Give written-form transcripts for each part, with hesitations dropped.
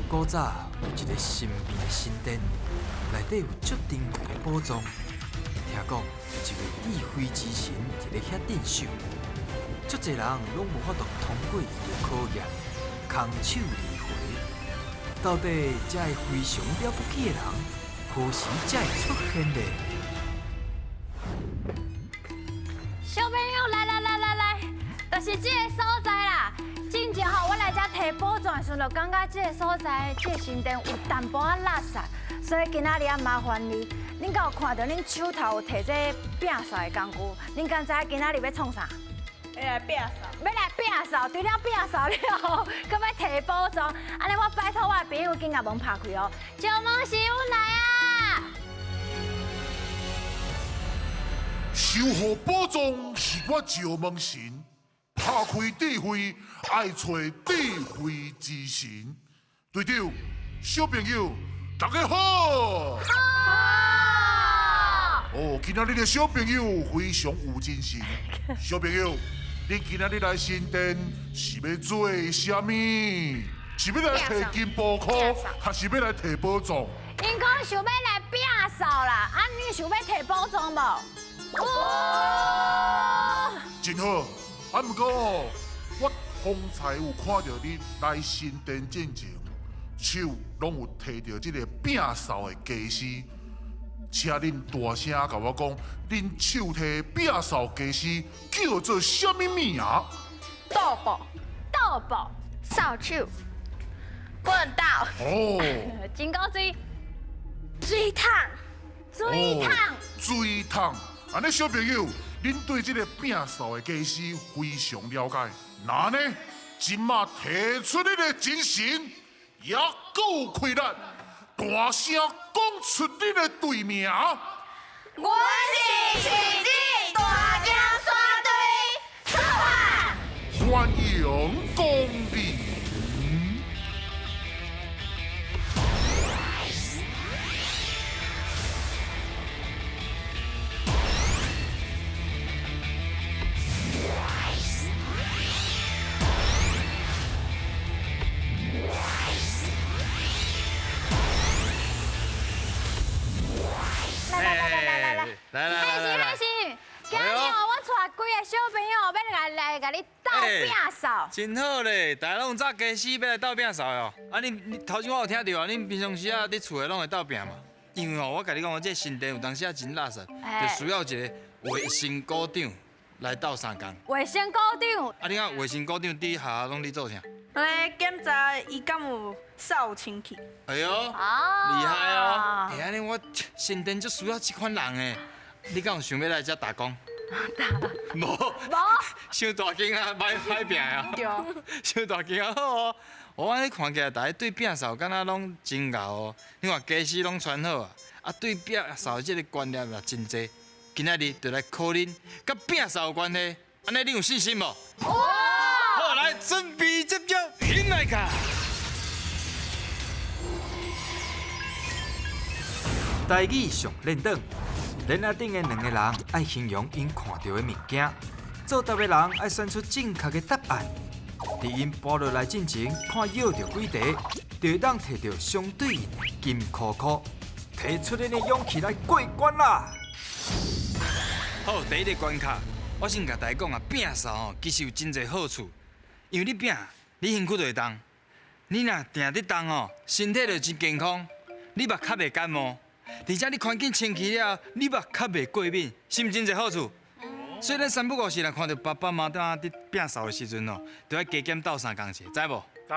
古早有一个神秘的神殿，内底有足珍贵的宝藏。听讲有一位智慧之神伫咧遐镇守，足侪人拢无法度通过伊的考验，空手而回。到底这个非常了不起的人，何时才会出现呢？小朋友，来，就是这个所在啦。之前吼，我来这摕宝钻的时候，就感觉这个所在，这个神殿有淡薄仔垃圾，所以今仔日啊麻烦你，恁敢有看到恁手头有摕这摒扫的工具？恁敢知今仔日要创啥？要来摒扫。要来摒扫，除了摒扫了后，搁要摕宝藏。安尼我拜托我的朋友紧甲门拍开哦。石门师傅来啊！守护宝藏是我石门神，拍开智慧爱找智慧之神。队长，小朋友，大家好！哦，今仔日的小朋友非常有精神。小朋友，恁今仔日来神殿是要做啥物？是要来摕金宝库，还是要来摕宝藏？因讲想要来摒扫啦，啊，你想要摕宝藏无？真好，啊，不过哦，我方才有看到你来神殿进前，手拢有摕到这个摒扫的家私，请恁大声甲我讲，恁手提摒扫家私叫做什么名？豆腐、豆腐、扫帚、棍刀、哦，金钩水、水桶、水桶。水桶。安尼小朋友，恁对这个摒扫的家私非常了解。那呢，今麦提出你的精神，也够困难，大声讲出你的队名。我是奇迹大江山队，出发！欢迎光临。开始！今日哦，我带几个小朋友要来甲你斗摒扫。真好咧，大家拢早家私要来斗摒扫哦。啊，你头先我有听到啊，恁平常时啊，伫厝诶拢会斗摒嘛？因为我甲你讲，我这神殿有当时啊真垃圾，就需要一个卫生股长来斗3工。卫生股长。啊，你看卫生股长伫学校拢伫做啥？来检查伊敢有扫清气。哎呦，厉哦害哦！哎，安尼我神殿就需要这款人诶。你敢有想要来这打工？无，伤大间啊，歹拼啊！对。伤大间啊，好哦。我安尼看起来，大家对摒扫敢若拢真牛哦。你看家私拢传好啊，啊对摒扫这个观念也真济。今仔日就来考恁，甲摒扫有关系，安尼你有信心无？好，来准备接招，现来卡！台语上练档。莲仔顶的2个人爱形容因看到的物件，做答的人爱选出正确的答案。伫因步落来进前，看摇到几题，就会当摕到相对应的金箍箍，提出恁的勇气来过关啦！好，第一个关卡，我先甲大家讲啊，摒扫哦，其实有真侪好处，因为你摒，你身躯就会动，你若定伫动哦，身体就真健康，你目较袂感冒。而且你环境清气了，你目较袂过敏，是毋是真侪好处？所以咱3不5时若看到爸爸妈妈伫摒扫的时阵哦，就要加减斗3工钱，知无？知。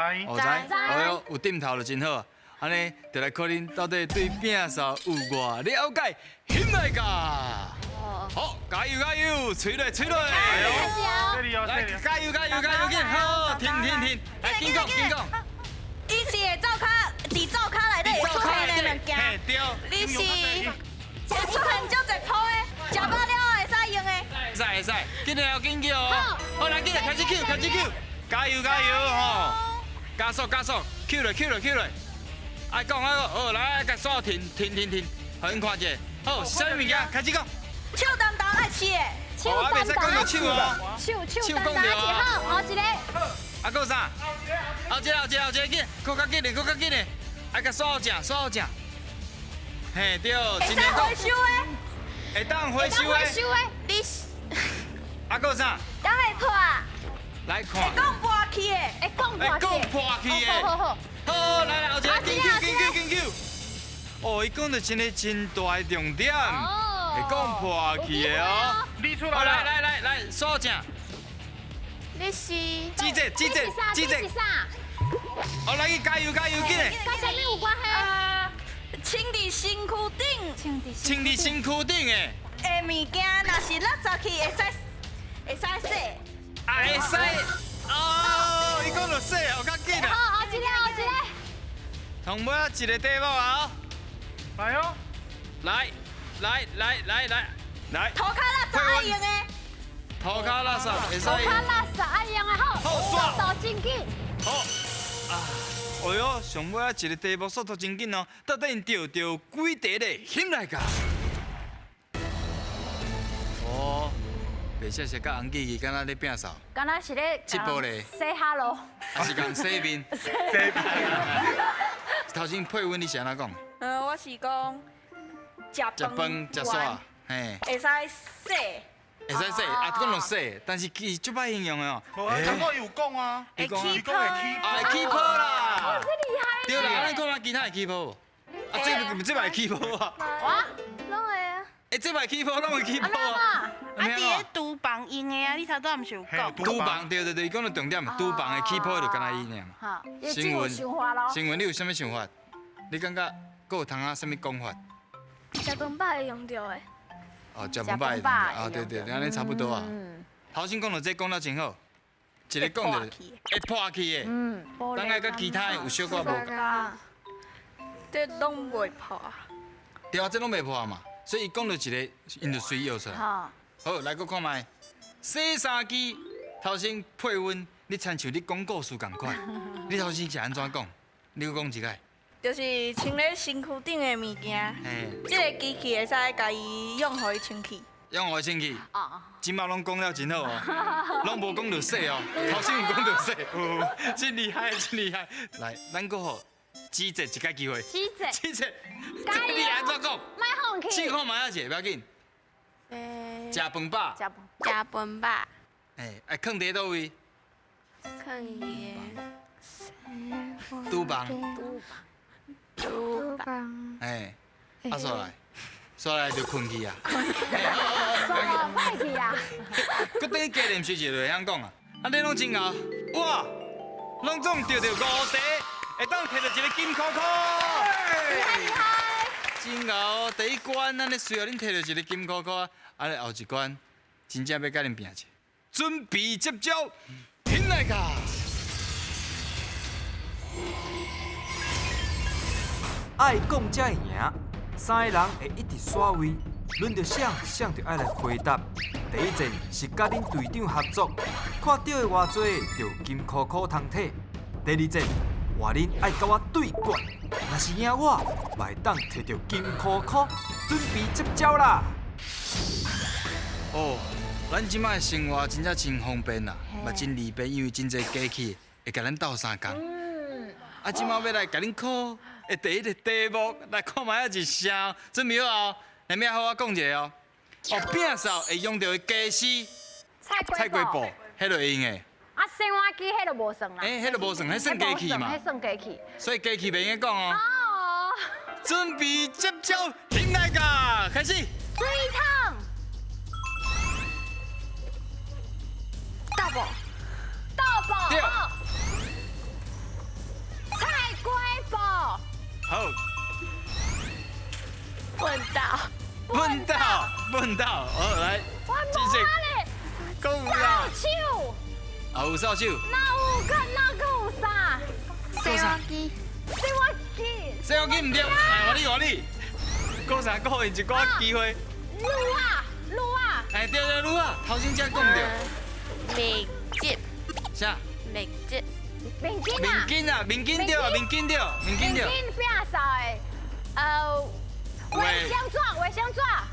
知。哎呦，有点头就真好。安尼，就来看恁到底对摒扫有偌了解，现来噶！好，加油，吹落！来，加油，紧！好，停！来，紧讲。伊是会灶骹，伫灶骹内底会出现的物件。对。你是会出现足侪泡的，食饱了会使用的。会使，紧叫哦！好，来，紧来，开始 Q，加油吼！加速，Q 落！爱讲，好，来，甲所有停，互因看者。好，啥物件？开始讲。手当当爱切的。手当当爱切手哦。手当当爱切好，后一个。啊，还有啥？后一个，紧，搁较紧嘞，爱甲刷好正。嘿，对，真个讲，回收的，会当回收的。收的，你还有啥？当会破，来看。会讲破去的，会讲破会讲破去的。好，好，来，后一个，紧救。哦，伊讲到真个真大的重点，会讲破去的哦。你出好，来来，刷正。你是记者。啥？好，来去加油，紧嘞！跟啥物有关系？清伫身躯顶清伫身躯顶的，的物件，若是垃圾去会使洗。会使。哦，伊讲到洗，有较紧啊。好，一个。同尾一个题目啊！来哦，来，涂骹垃圾爱用的，涂骹垃圾会使手卡垃圾爱用的好，好刷速度真紧。好啊！哎呦，上尾一个题目速度真紧哦，到底因钓到几题咧？先来个。哦，袂识甲红记记，敢若咧摒扫，敢若是咧七步咧say hello。还是讲洗面？头先配温你是安怎讲？我是讲食饭食煞，嘿，会使洗。会使洗，啊，讲到洗，但是其实足歹形容的哦。无啊，刚刚有讲啊，会讲啊起泡，啊，会起泡啦！厉害。对啦，咱看下其他会起泡无？啊，这摆起泡啊！哇，拢会啊。这摆起泡，拢会起泡啊！啊，伫咧厨房用的啊，你头拄毋是有讲？厨房对，伊讲到重点，厨房的起泡就敢若伊尔嘛。好，新闻想法咯。新闻你有啥物想法？你感觉佫有通啊啥物讲法？食饭饱会用到的。哦，食饭饱啊，对，安尼差不多啊。头先讲到这讲了真好，一个讲到会破去的，当然甲其他的有小可无。啊，这拢袂破。对啊，这拢袂破嘛，所以伊讲到一个，因就随摇出来。好，好，来，搁看卖，洗衫机头先配温，你亲像你讲故事共款。你头先是安怎讲？你搁讲一个。就是清咧身躯顶的物件，嘿，这个机器会使家己用互伊清气。用我清气，啊，即马拢讲了真好哦，拢无讲到洗哦，头先有讲到洗，真厉害，真厉害。来，咱搁好记者一个机会，记者，记者，加油你安怎讲？卖放弃。试看卖啊者，不要紧。食饭饱，食饭。食饭饱，哎，爱放伫倒位？放伊厨房，厨房，哎，啊，刷来就困去啊。说卖去啊。搁等于加点水就会晓讲啊。啊，你拢真熬，哇，拢总钓到5题，会当摕到一个金箍箍。厉害。真熬，第一关咱咧随后恁摕到一个金箍箍，啊咧后一关真正要甲恁拼者，准备接招，听来个。爱讲才会赢，三个人会一直耍位，轮到谁就爱来回答。第一阵是甲恁队长合作，看到的偌济就金箍箍通摕。第二阵话恁爱甲我对决，若是赢我，会当摕到金箍箍，准备接招啦。哦，咱即摆生活真正真方便啦，嘛真利便，因为真侪机器会甲咱斗相共。啊，即摆要来甲恁考。第一个题目来看卖一声，准备好哦。下面好我讲一下哦。哦，摒扫会用到的家私，菜瓜布，迄就会用的。啊，生活机迄就无算啦。迄就无算，迄算机器嘛。迄算机器。所以机器袂用讲哦。哦。准备接招，听来个，开始。水桶。double，对。菜瓜布。好。问到，好来。我无咧。讲啦。手。啊，有扫帚。哪有啥？洗碗机，洗碗机唔对，哎，换你。讲啥？讲因一个机会。撸啊。哎，对，撸啊，头先才讲着。面巾，啥？面巾，面巾啊。面巾对。面巾摒扫的，卫生纸。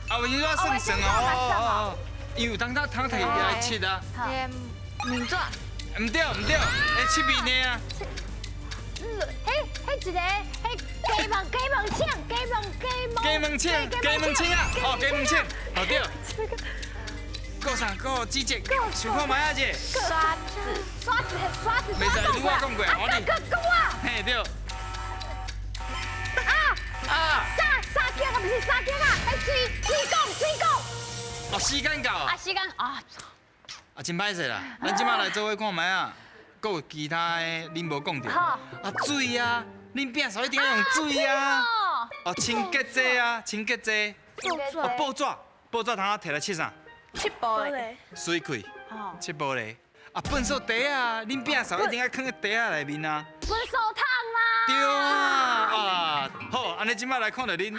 啊，卫生纸算算哦。伊有当摕来切啊。面纸，唔对，会切面的啊。一个，鸡毛枪，鸡毛枪啊！哦，鸡毛枪，哦对。够啥？够指节，想看卖啊姐？刷子，袂使，你我讲过，我你。我。嘿对。沙姜啊，不是沙姜啊，水果。哦，时间到啊！时间啊。啊，真歹势啦，咱即摆来做伙看卖啊，还有其他的恁无讲到。好。啊，水啊，恁饼扫一定要用水啊。哦，清洁剂啊，清洁剂。哦，报纸通啊摕来切啥？切玻璃。水开。切玻璃。啊，粪扫袋啊，恁饼扫一定要放在袋仔内面啊。粪扫桶啦。对啊，好，安尼即摆来看到恁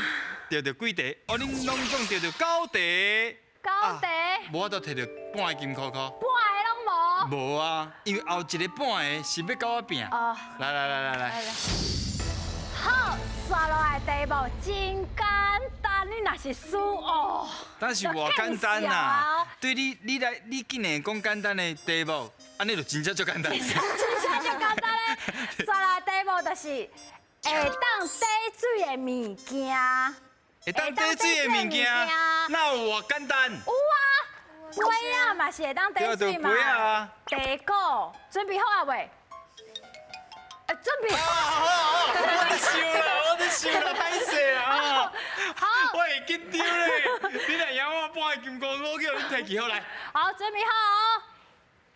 钓到几题，哦，恁拢总钓到9题。9题。无我都摕到半个金箍箍。半个拢无。无啊，因为后一个半个是要甲我拼。哦。来。好，刷落来题目真简单，你若是输哦。但是偌简单呐，对你竟然讲简单的题目，安尼就真正足简单。真正就简单咧，刷来题目就是会当滴水的物件。会当滴水的物件，那有偌简单？有啊，杯啊嘛是会当滴水嘛。杯啊。茶果准备好啊未？准备好。我在想啦，歹势啊！好。我会紧张咧，你来赢我半个金箍箍，叫你摕起好来。好，准备好哦。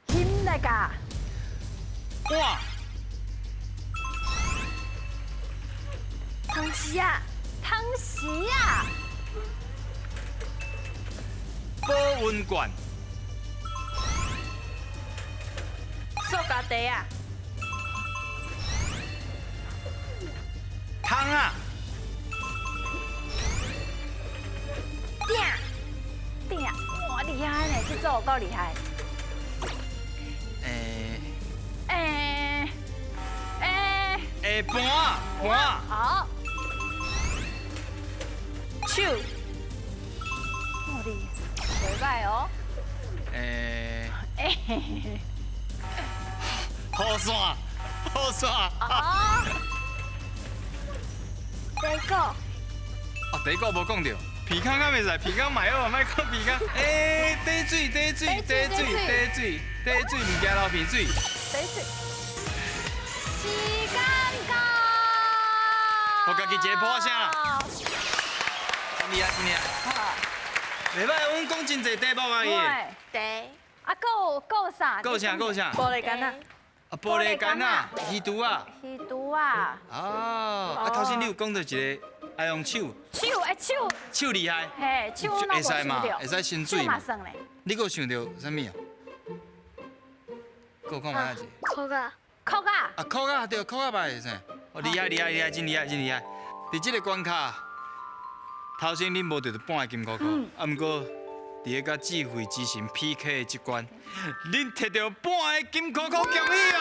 힘내가。哇！汤匙啊！保温罐。塑胶袋啊。汤啊！鼎啊！哇，厉害呢，这做有够厉害。盘。好。手。我的，袂歹哦。雨伞。哦。茶果。哦，茶果无讲到，鼻孔敢袂使，鼻孔买好，莫讲鼻孔。滴水，物件流鼻水。时间到。我家己一个破声啦。真厉害。袂歹，阮讲真侪题目啊伊。对。啊，够啥？够啥？玻璃杆啊。啊，玻璃杆啊，鱼肚啊。鱼肚啊。哦，啊，头先你有讲到一个爱用手。手厉害。嘿，手我哪无想到。会使伸水嘛。算咧。你搁想到啥物啊？搁看卖一下。扣啊。啊，扣啊，对，扣啊吧是啥？哦，厉害，真厉害。伫这个关卡，头先恁无得到半个金箍箍，啊，毋过伫个甲智慧之神 PK 的这关，恁摕到半个金箍箍，恭喜哦！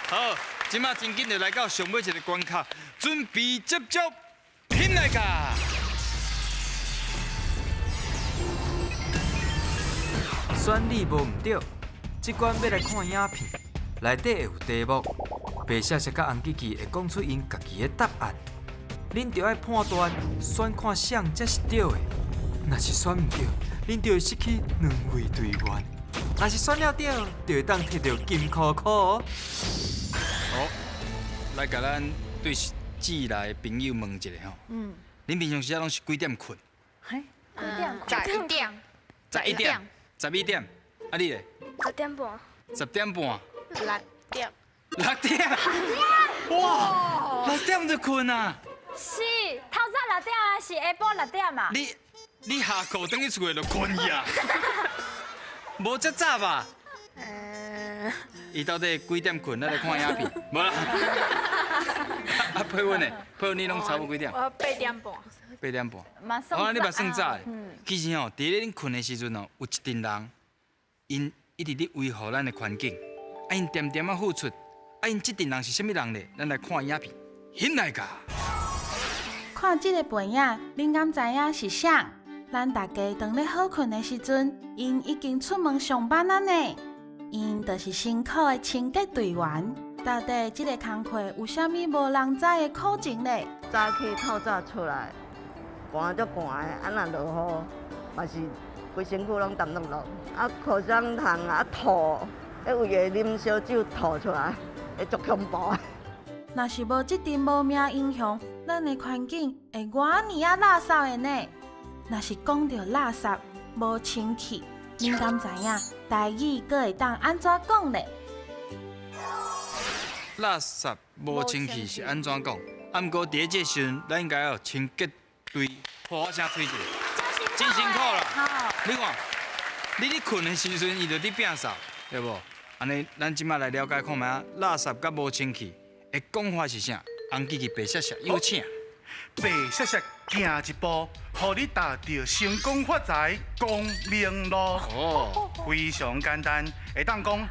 好，即马真紧就来到上尾一个关卡，准备接触品来卡。选你无毋对，这关要来看影片，内底会有题目，白写写甲红记记会讲出因家己的答案，恁就要判断选看谁才是对的。若是选唔对，恁就会失去2位队员；若是选了对，就会当摕到金箍箍。好，来甲咱对志来的朋友问一下吼。恁平常时啊拢是几点困？嘿，几点？ 11点。 11点。11点。啊你咧10点半。 10点半。 6点。 6点。哇！6点就困啊？是，透早6点啊，是下晡6点嘛？你下课等去厝诶就困去啊？无遮早吧？伊到底几点困？咱来看影片。无啦。啊，配阮诶，配阮你拢差不多几点？我8点半。 8点半。嘛算哦，你嘛算早诶。嗯。其实吼，伫咧恁困诶时阵吼，有一群人，因一直咧维护咱诶环境，啊，因点点啊付出，啊，因这群人是啥物人咧？咱来看影片，现来噶。看这个背影，恁敢知影是啥？咱大家当咧好困的时阵，因已经出门上班啊呢。因就是辛苦的清洁队员。到底这个工课有啥物无人知的苦情呢？早起透早出来，寒足寒的，啊若落雨，嘛是规身躯拢澹漉漉，啊裤双痛啊吐，迄为个啉烧酒吐出来，会足恐怖的。若是无这阵无名影响，咱的环境会偌尼啊垃圾的呢？若是讲到垃圾无清气，恁敢知影台语阁会当安怎讲呢？垃圾无清气是安怎讲？啊，毋过伫这时阵，咱应该要清洁队呼我声吹一下，真辛苦啦！好，你看，你咧困的时阵，伊就伫摒扫，对无？安尼，咱即摆来了解看觅啊，垃圾甲无清气的讲法是啥？红记记白谢谢，有请。白雪雪行一步，互你达到成功发财光明路。哦，非常简单，会当讲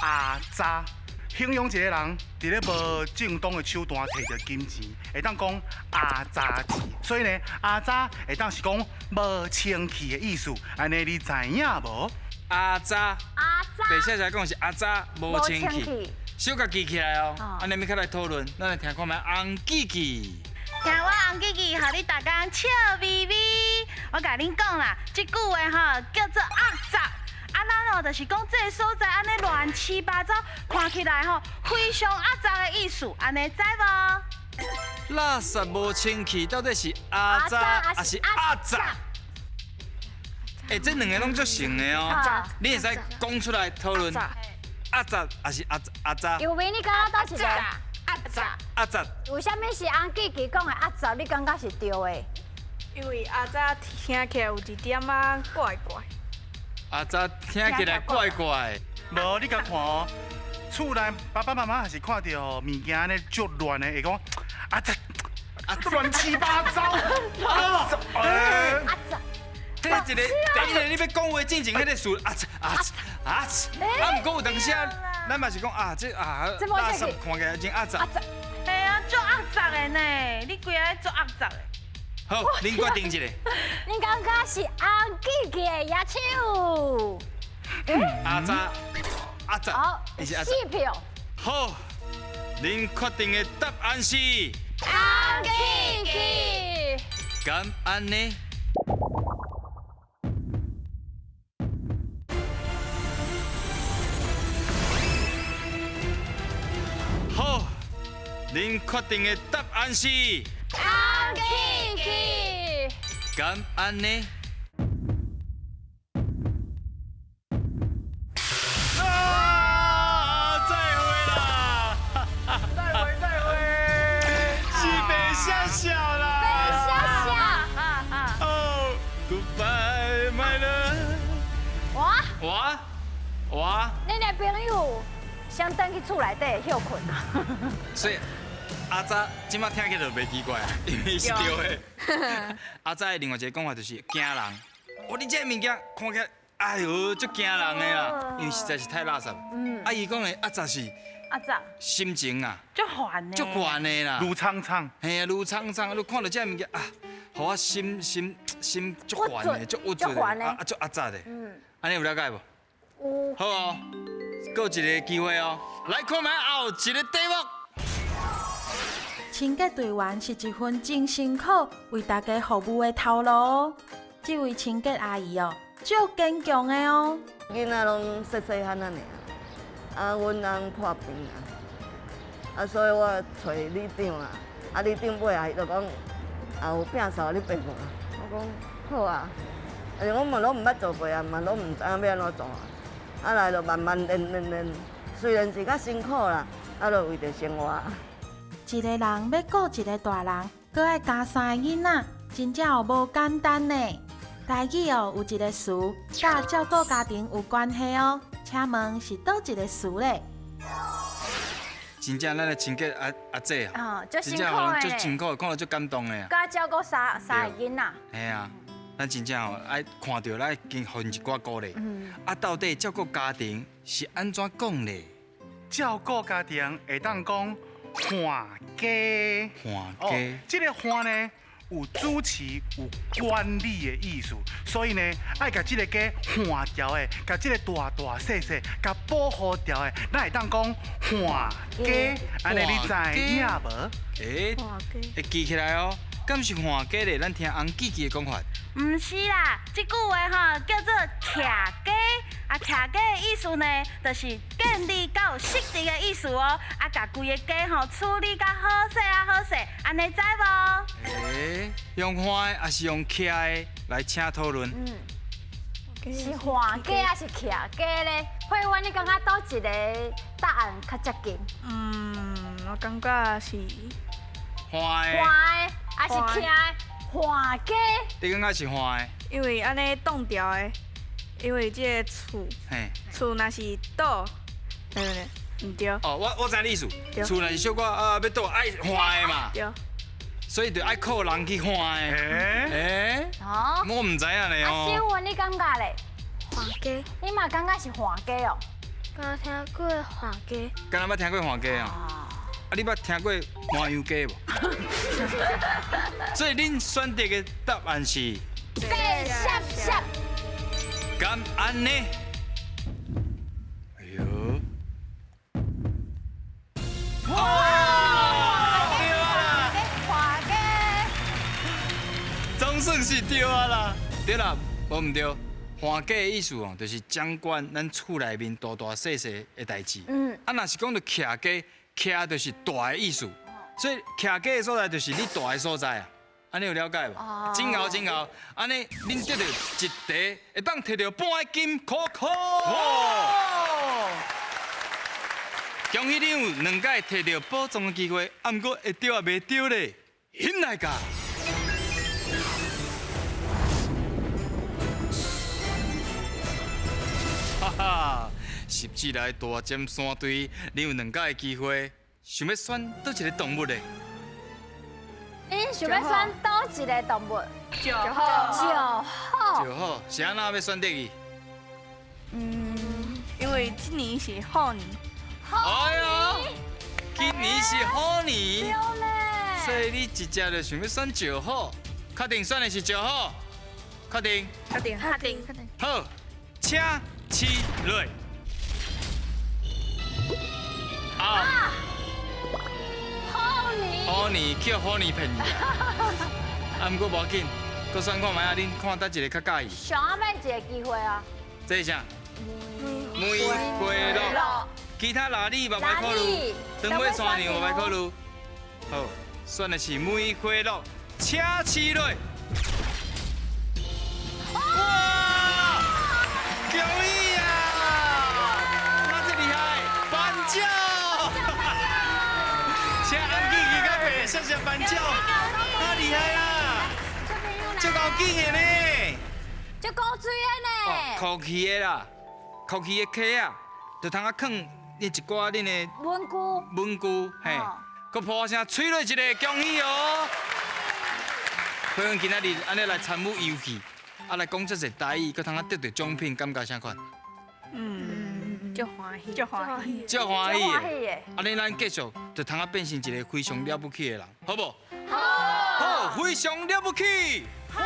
阿渣，形容一个人伫咧无正当的手段摕到金钱，会当讲阿渣钱。所以呢，阿渣会当是讲无清气的意思，安尼你知影无？阿渣，阿渣，白谢谢讲是阿渣无清气，小甲记起来哦。安尼要较来讨论，咱来听看觅红记记。听我红记记，互你大家笑眯眯。我甲恁讲啦，即句话吼叫做恶杂。啊，咱哦就是讲这个所在安尼乱七八糟，看起来吼非常恶杂的意思，安尼知无？垃圾无清气，到底是阿渣还是阿杂？这两个拢足像的哦，你会使讲出来讨论。阿杂还是阿渣？有味你感觉倒是个阿杂，阿杂。为虾米是红记记讲的阿杂？你感觉是对的？因为阿杂听起来有一点仔怪怪。阿杂听起来怪怪。无你甲看哦，厝内爸爸妈妈还是看到物件咧足乱的，会讲啊这乱七八糟啊！阿杂。这一个第一个你要讲话进前，迄个词啊，毋过有当时啊，咱嘛是讲啊，这垃圾看起来真阿杂。系啊，足恶杂的呢，你规个足恶杂的。好，恁决定一个。你感觉是红记记的野手？阿杂，阿杂好，你是阿杂。四票。好，恁确定的答案是？红记记。敢安呢？好，恁确定的答案是？红记记。敢安呢？啊！再会啦！再会！是北下小啦！笑笑。哦 ，Goodbye my love。我，恁的朋友想等去厝内底休困啊？所以阿渣即马听起来就袂奇怪啊，因为是对的。阿渣的另外一个讲法就是惊人。哦，你这物件看起来，哎呦，足惊人的啦，因为实在是太垃圾。啊，伊讲的阿杂是阿杂，心情啊，足烦的。足烦的啦。如苍苍，嘿啊，如苍苍，你看到这物件啊，互我心足烦的，足郁卒的，啊足阿杂的。安尼有了解无？有。好哦，还有一个机会哦，来看觅后一个题目。清洁队员是一份真辛苦为大家服务的头路哦。这位清洁阿姨哦，足坚强的哦。囡仔拢细细汉仔尔，啊，阮翁破病啊，所以我找里长啊，啊，里长尾啊，伊就讲啊有摒扫你陪我，我讲好啊，但是我嘛拢毋捌做过啊，嘛拢毋知影要安怎做啊，啊来就慢慢练，虽然是较辛苦啦，啊，就为着生活。一个人要顾一个大人，搁爱加三个囡仔，真正有无简单呢。台语哦有一个词，甲照顾家庭有关系哦，请问是倒一个词咧？真正咱的清洁阿姐啊，啊，足辛真苦的。正足辛苦，看到足感动的啊。甲照顾三个囡仔。嘿啊，咱真正哦爱看到，咱经分一寡鼓励。啊，到底照顾家庭是安怎讲咧？照顾家庭会当讲。换家，换家，这个换呢，有主持、有管理的意思，所以呢，爱甲这个家换掉的，甲这个大大细细，甲保护掉的，咱会当讲换家，安尼你知影无？诶，会记起来哦。敢是换家咧？咱听翁记记的讲法。唔是啦，这句话吼叫做徛家。啊，徛家的意思呢，就是建立较有实质的意思哦。啊，甲规个家吼处理较好势啊好势，安尼知无？诶，用换的还是用徛的来请讨论？是换家还是徛家咧？慧婉，你感觉倒一个答案较接近？我感觉是换换的，的还是徛的？换家。你感觉是换的？因为安尼冻掉的，因为这个厝嘿。厝若是倒，唔对，哦，我知你意思。对厝若是小可要倒爱换的嘛，对，所以就爱靠人去换的。诶，哦。我唔知影咧啊，哦。小文，你感觉咧？换家，你嘛感觉是换家哦？刚听过换家，敢若捌听过换家啊？啊，你捌听过换样家无？所以恁选择的答案是白闪闪。敢安呢？哎呦！哇！对啊啦，换家。总算是对啊啦。对啦，无唔对。换家的意思哦，就是掌管咱厝内面大大细细的代志。啊，若是讲到徛家，徛就是大的意思，所以徛家的所在就是你大的所在啊。安尼有了解无？真好真好，安尼恁得到一题，会当摕到半个金箍箍。恭喜你有2届摕到宝藏的机会，啊，毋过会对啊袂对咧，险来甲。哈哈，10指来大尖山堆，你有2届的机会，想要选倒一个动物咧？你想要选倒一个动物？就好。就好，是安那要选择伊？因为今年是好年，哎呦，今年是好年，对咧。所以你直接就想要选石虎，确定选的是石虎？确定？确定。好，请起落。啊！好年。好年叫好年骗你啊！毋过无要紧，搁选看觅啊，恁看倒一个较介意。想要买一个机会啊！这是啥？玫瑰乐。其他哪里嘛歹考虑，长尾山羊嘛歹考虑。好，选的是玫瑰乐，请起落。哇！恭喜啊！那这厉害，颁奖！请安吉吉甲爸谢谢颁奖，太厉害啦！这高兴的呢，这高水的呢？酷气的啦，酷气的壳啊，就通啊放恁一寡恁的文具。文具，嘿，佮破声吹落一个，恭喜哦！欢迎今仔日安尼来参与游戏，啊来讲这些台语，佮通啊得到奖品，感觉啥款？足欢喜，足欢喜。足欢喜欢喜的。的。安尼咱继续就通啊变成一个非常了不起的人，好不？好。好，非常了不起，欢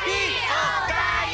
喜哦，加油！